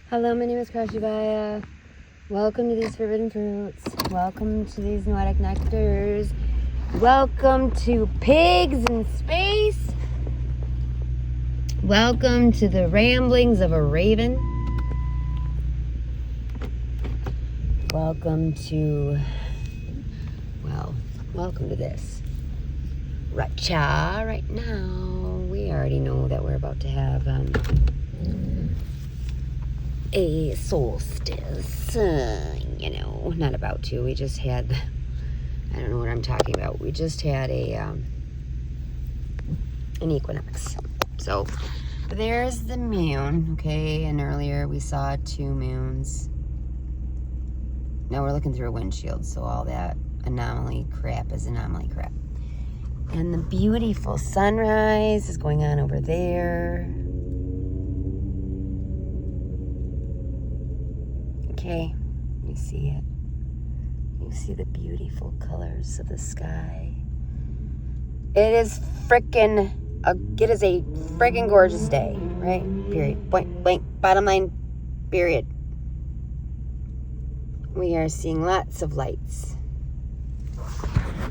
Hello, my name is Krashivaya. Welcome to these forbidden fruits. Welcome to these noetic nectars. Welcome to pigs in space. Welcome to the ramblings of a raven. Welcome to this. Racha right now. We already know that we're about to have a solstice. Not about to. We just had, I don't know what I'm talking about. We just had an equinox. So there's the moon, okay? And earlier we saw 2 moons. Now we're looking through a windshield, so all that anomaly crap is anomaly crap. And the beautiful sunrise is going on over there. Okay, you see it. You see the beautiful colors of the sky. It is a freaking gorgeous day, right? Period. Point blank, bottom line, period. We are seeing lots of lights.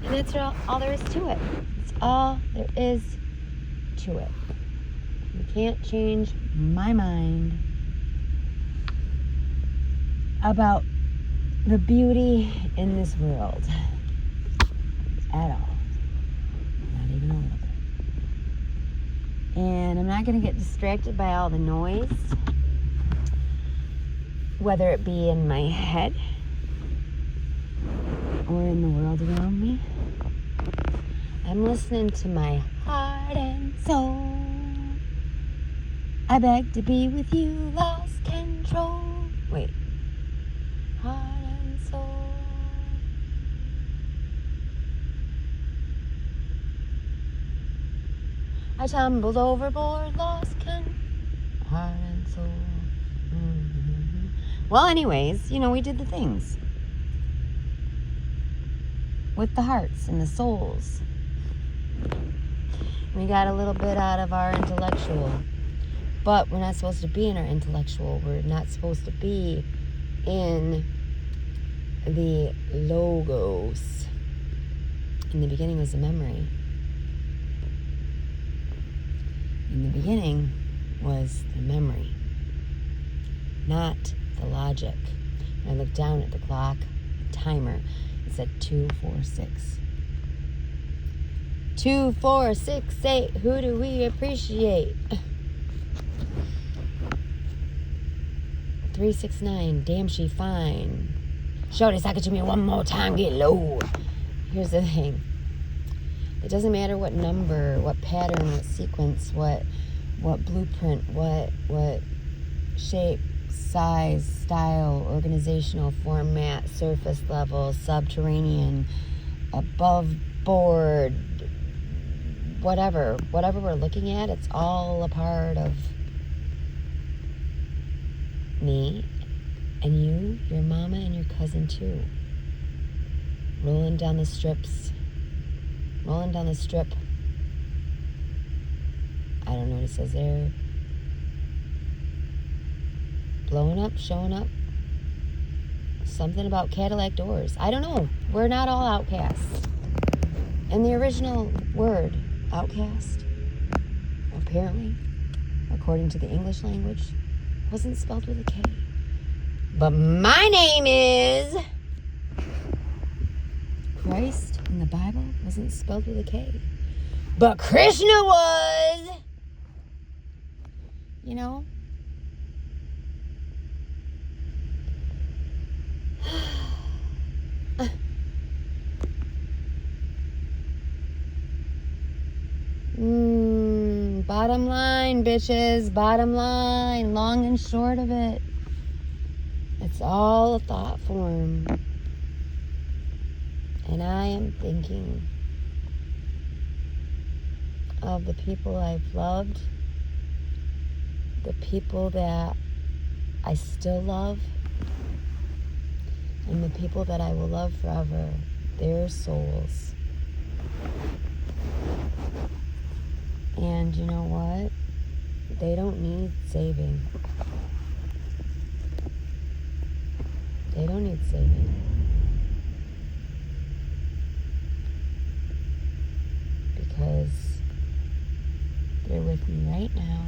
And that's all there is to it. It's all there is to it. You can't change my mind about the beauty in this world at all. Not even a little bit. And I'm not going to get distracted by all the noise, whether it be in my head or in the world around me. I'm listening to my heart and soul. I beg to be with you, lost control. Wait. Heart and soul. I tumbled overboard, lost heart and soul. Mm-hmm. Well, anyways, we did the things with the hearts and the souls. We got a little bit out of our intellectual, but we're not supposed to be in our intellectual. We're not supposed to be in the logos. In the beginning was the memory. In the beginning was the memory, not the logic. When I looked down at the clock, the timer, it said 2:46. 2:468. Who do we appreciate? 369. Damn, she fine. Shorty, sock it to me one more time. Get low. Here's the thing. It doesn't matter what number, what pattern, what sequence, what blueprint, what shape, size, style, organizational format, surface level, subterranean, above board, whatever we're looking at, it's all a part of me and you, your mama, and your cousin too. Rolling down the strip. I don't know what it says there. Blowing up, showing up. Something about Cadillac doors. I don't know. We're not all outcasts. And the original word, outcast, apparently, according to the English language, wasn't spelled with a K. But my name is Christ in the Bible wasn't spelled with a K. But Krishna was. Bottom line, bitches. Bottom line. Long and short of it. It's all a thought form. And I am thinking of the people I've loved, the people that I still love, and the people that I will love forever, their souls. And you know what? They don't need saving. daylight saving. Because they're with me right now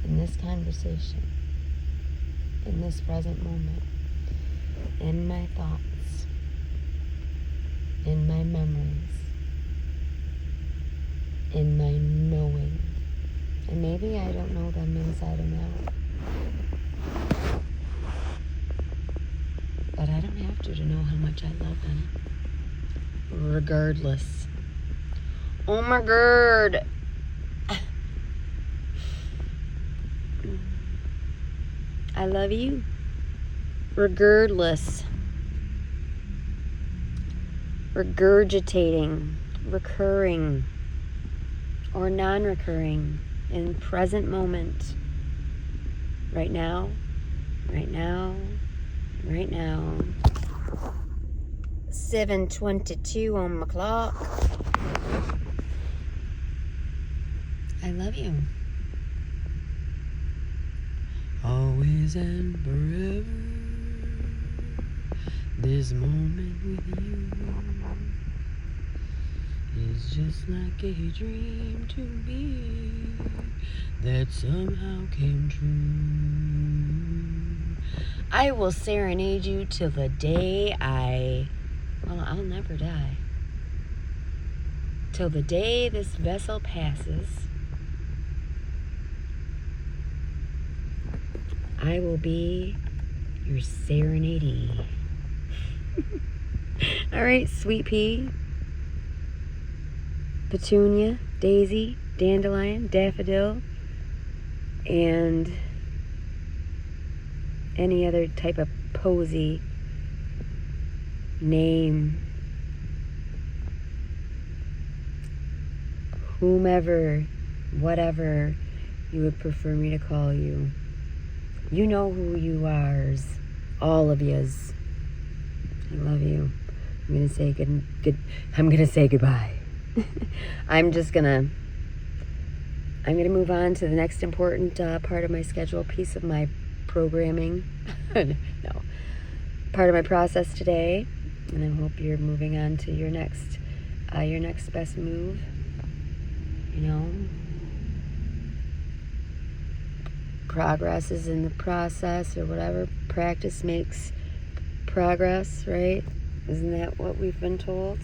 in this conversation, in this present moment, in my thoughts, in my memories, in my knowing. And maybe I don't know them inside and out. But I don't have to know how much I love them. Regardless. Oh my God. I love you. Regardless. Regurgitating. Recurring. Or non-recurring. In present moment. Right now. Right now. Right now. 7:22 on my clock. I love you. Always and forever. This moment with you is just like a dream to me that somehow came true. I will serenade you till the day I'll never die. Till the day this vessel passes, I will be your serenadee. All right, sweet pea, petunia, daisy, dandelion, daffodil, and any other type of posy name. Whomever, whatever you would prefer me to call you. You know who you are, all of yous. I love you. I'm gonna say I'm gonna say goodbye. I'm gonna move on to the next important part of my schedule, piece of my programming. No, part of my process today, and I hope you're moving on to your next best move. You know, progress is in the process, or whatever. Practice makes progress, right? Isn't that what we've been told?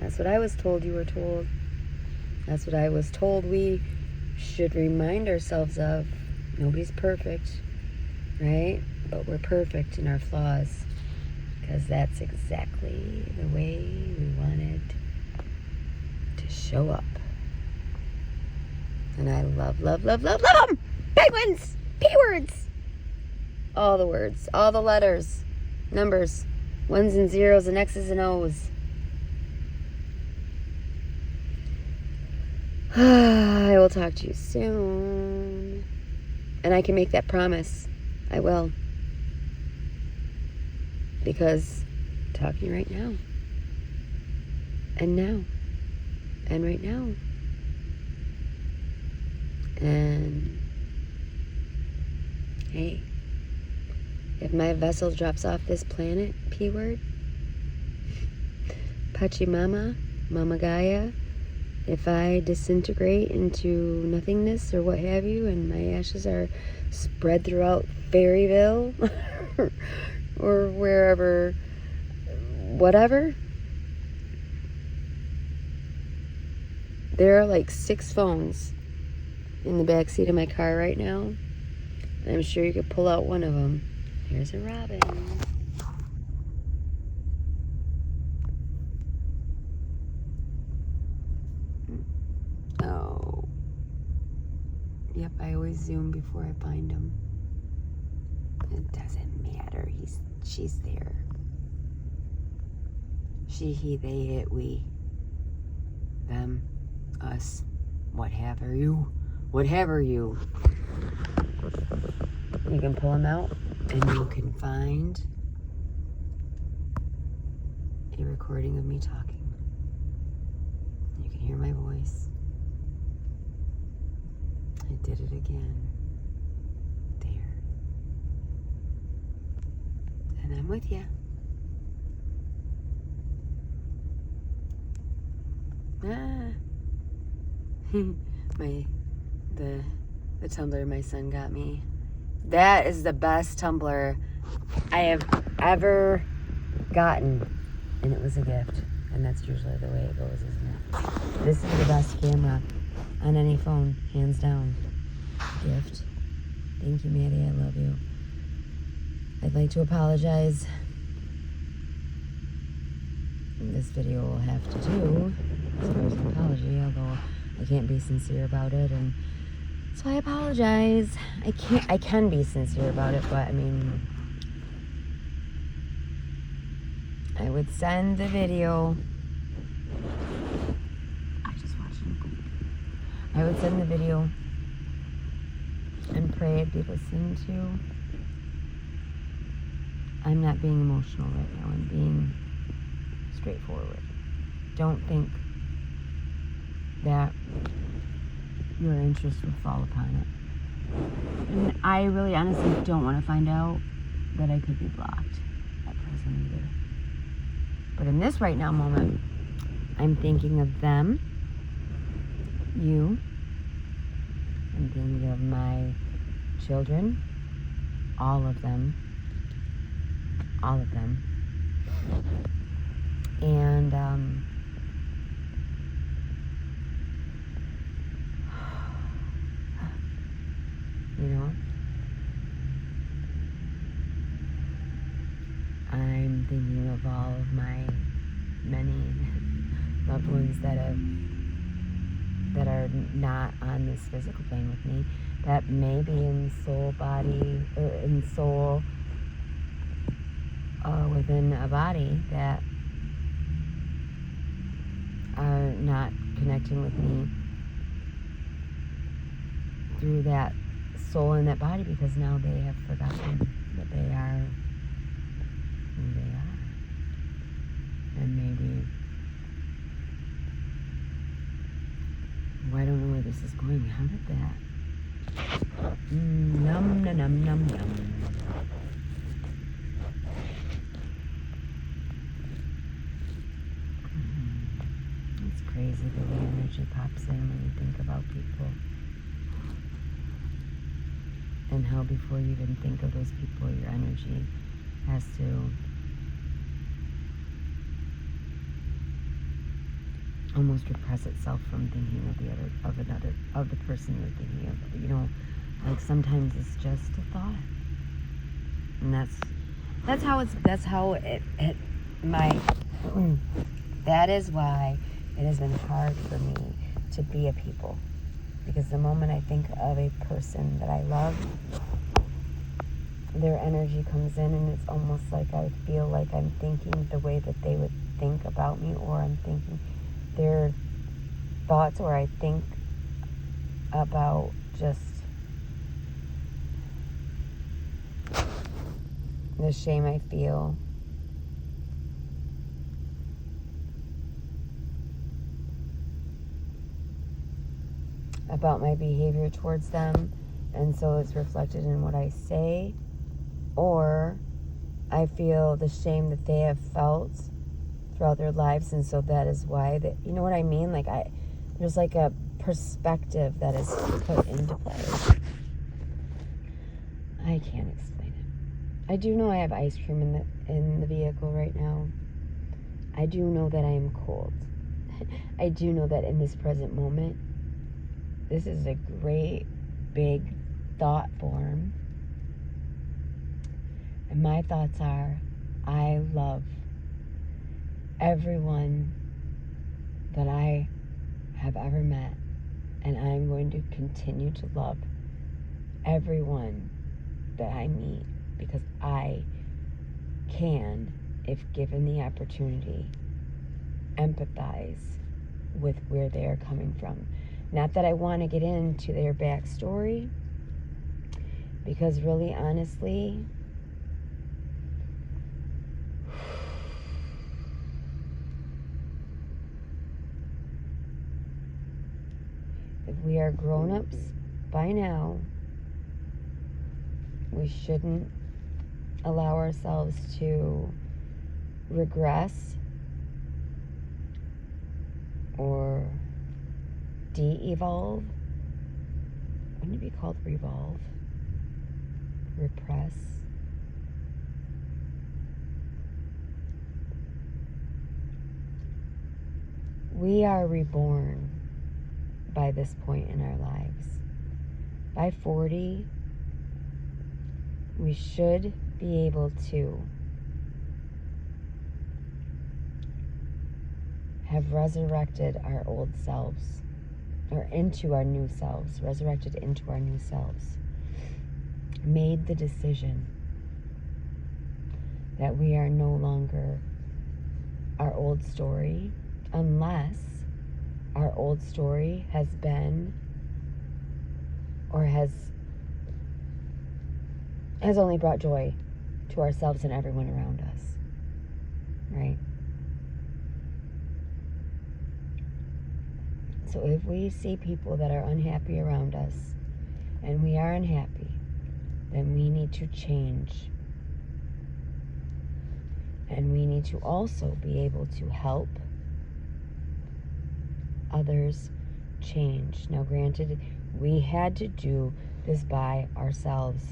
That's what I was told you were told. That's what I was told we should remind ourselves of. Nobody's perfect, right? But we're perfect in our flaws, because that's exactly the way we wanted to show up. And I love them! Penguins! P-words! All the words, all the letters, numbers, ones and zeros and X's and O's. I will talk to you soon. And I can make that promise. I will. Because I'm talking right now. And now. And right now. And hey, if my vessel drops off this planet, P-word, Pachamama, Mama Gaia, if I disintegrate into nothingness or what have you, and my ashes are spread throughout Fairyville or wherever, whatever, there are like 6 phones in the back seat of my car right now. And I'm sure you could pull out one of them. Here's a robin. Oh. Yep, I always zoom before I find him. It doesn't matter. She's there. She, he, they, it, we, them, us, what have you. You can pull them out, and you can find a recording of me talking. You can hear my voice. I did it again. There. I'm with you. The tumbler my son got me. That is the best tumbler I have ever gotten, and it was a gift. And that's usually the way it goes, isn't it? This is the best camera on any phone, hands down. Gift. Thank you, Maddie. I love you. I'd like to apologize. This video will have to do as far as an apology, although I can't be sincere about it, and so I apologize. I can be sincere about it, but I mean, I would send the video. I just watched it. I would send the video and pray it'd be listened to. I'm not being emotional right now. I'm being straightforward. Don't think that your interest would fall upon it. And I really honestly don't want to find out that I could be blocked at present either. But in this right now moment, I'm thinking of them, you. I'm thinking of my children, all of them. And you know, I'm thinking of all of my many loved ones that are not on this physical plane with me, that may be in soul body, or in soul within a body, that are not connecting with me through that soul in that body, because now they have forgotten that they are who they are. And maybe, I don't know where this is going. How did that? Num num num num num. It's crazy the way energy pops in when you think about people. And how before you even think of those people, your energy has to almost repress itself from thinking of the person you're thinking of. You know, like sometimes it's just a thought, and that is why it has been hard for me to be a people, because the moment I think of a person that I love, their energy comes in, and it's almost like I feel like I'm thinking the way that they would think about me, or I'm thinking their thoughts, or I think about just the shame I feel about my behavior towards them, and so it's reflected in what I say, or I feel the shame that they have felt throughout their lives, and so that is why that, you know what I mean? Like there's like a perspective that is put into play. I can't explain it. I do know I have ice cream in the vehicle right now. I do know that I am cold. I do know that in this present moment, this is a great big thought form. And my thoughts are, I love everyone that I have ever met, and I'm going to continue to love everyone that I meet, because I can, if given the opportunity, empathize with where they are coming from. Not that I want to get into their backstory, because really, honestly, if we are grown-ups by now, we shouldn't allow ourselves to regress or de-evolve. Wouldn't it be called revolve? Repress? We are reborn by this point in our lives. By 40, we should be able to have resurrected our old selves, or into our new selves, resurrected into our new selves, made the decision that we are no longer our old story, unless our old story has been or has only brought joy to ourselves and everyone around us, right? So if we see people that are unhappy around us and we are unhappy, then we need to change. And we need to also be able to help others change. Now, granted, we had to do this by ourselves.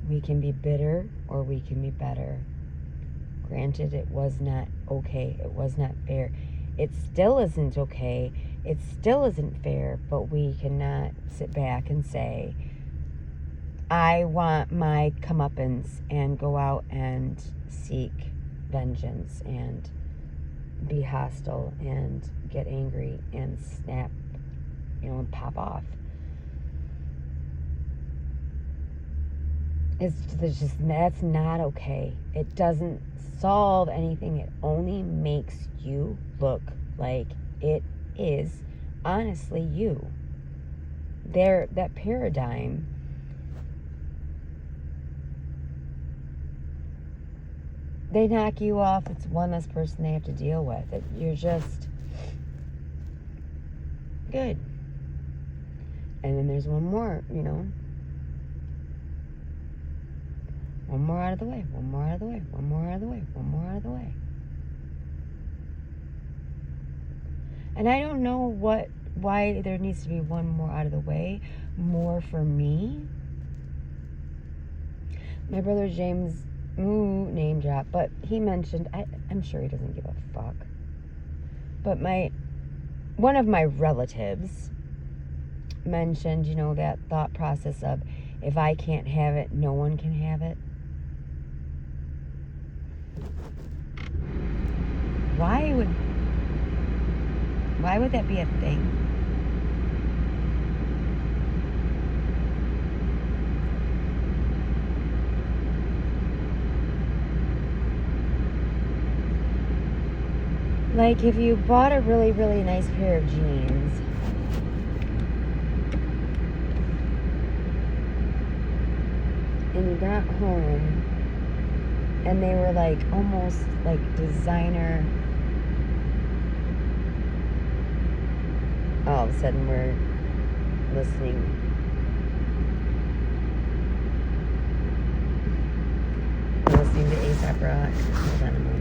We can be bitter or we can be better. Granted, it was not okay. It was not fair. It still isn't okay. It still isn't fair, but we cannot sit back and say, I want my comeuppance and go out and seek vengeance and be hostile and get angry and snap, and pop off. That's not okay. It doesn't solve anything. It only makes you look like it is honestly you. That paradigm they knock you off. It's one less person they have to deal with. You're just good. And then there's one more, one more out of the way, one more out of the way, one more out of the way, one more out of the way. And I don't know why there needs to be one more out of the way. More for me. My brother James, name drop, but he mentioned, I'm sure he doesn't give a fuck, but one of my relatives mentioned, that thought process of, if I can't have it, no one can have it. Why would that be a thing? Like, if you bought a really, really nice pair of jeans, and you got home, and they were like, almost like designer. All of a sudden, we're listening. We're listening to A$AP Rock. Hold on a moment.